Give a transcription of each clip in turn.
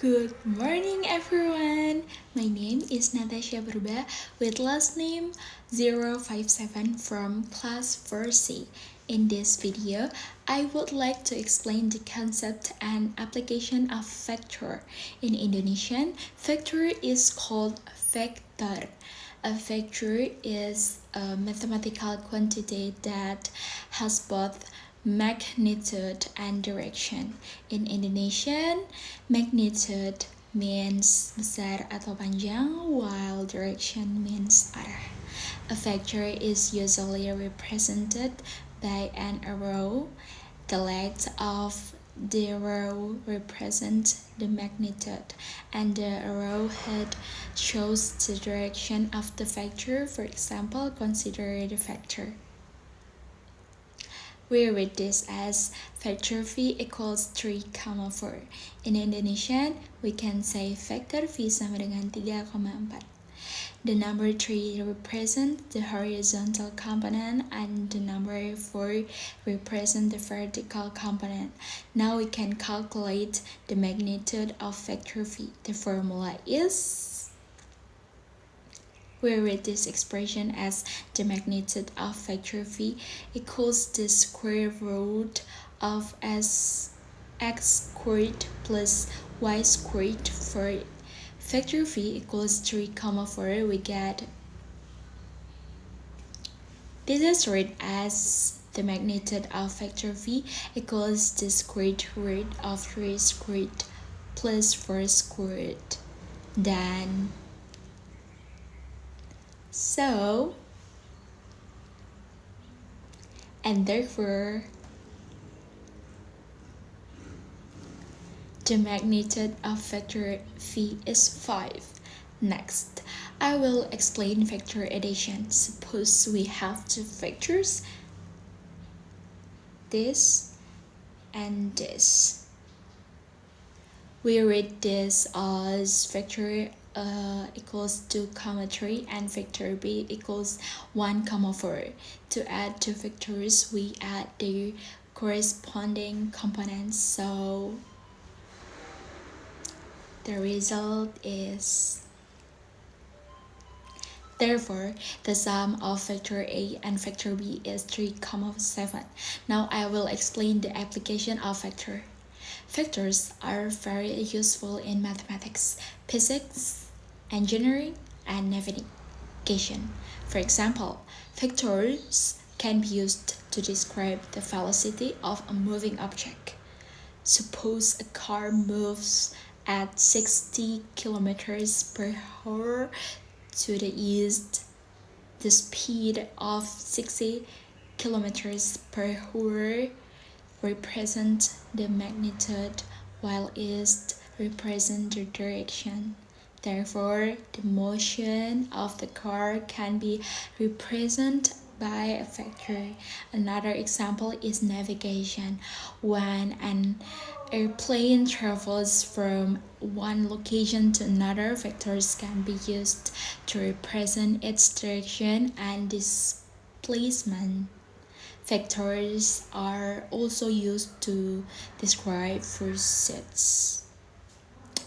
Good morning everyone! My name is Natasha Berba with last name 057 from class 4C. In this video, I would like to explain the concept and application of vector. In Indonesian, vector is called vector. A vector is a mathematical quantity that has both magnitude and direction. In Indonesian, magnitude means besar atau panjang, while direction means arah. A vector is usually represented by an arrow. The legs of the arrow represent the magnitude, and the arrowhead shows the direction of the vector. For example, consider the vector. We read this as vector v equals 3, 4. In Indonesian, we can say vector v sama dengan 3,4. The number 3 represents the horizontal component and the number 4 represents the vertical component. Now we can calculate the magnitude of vector v. The formula is, we read this expression as the magnitude of vector v equals the square root of x squared plus y squared. For vector v equals 3, 4, we get this is read as the magnitude of vector v equals the square root of 3 squared plus 4 squared. Then and therefore the magnitude of vector v is 5. Next, I will explain vector addition. Suppose we have two vectors, this and this. We read this as vector equals 2, 3 and vector b equals 1, 4. To add two vectors, we add their corresponding components, so the result is, therefore, the sum of vector a and vector b is 3, 7. Now I will explain the application of vector. Vectors are very useful in mathematics, physics, engineering, and navigation. For example, vectors can be used to describe the velocity of a moving object. Suppose a car moves at 60 kilometers per hour to the east. The speed of 60 kilometers per hour represent the magnitude, while east represents the direction. Therefore, the motion of the car can be represented by a vector. Another example is navigation. When an airplane travels from one location to another, vectors can be used to represent its direction and displacement. Vectors are also used to describe forces.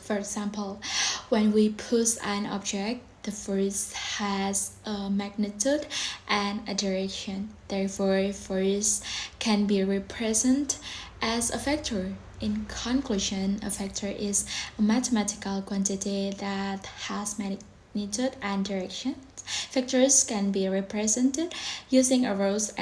For example, when we push an object, the force has a magnitude and a direction. Therefore, force can be represented as a vector. In conclusion, a vector is a mathematical quantity that has magnitude and direction. Vectors can be represented using arrows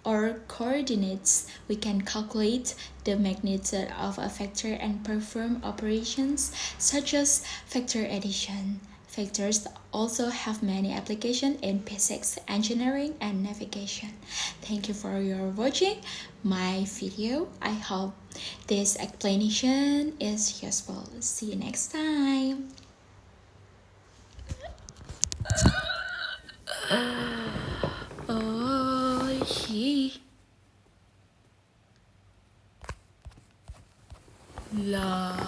or coordinates. We can calculate the magnitude of a vector and perform operations such as vector addition. Vectors also have many applications in physics, engineering, and navigation. Thank you for your watching my video. I hope this explanation is useful. See you next time. Lah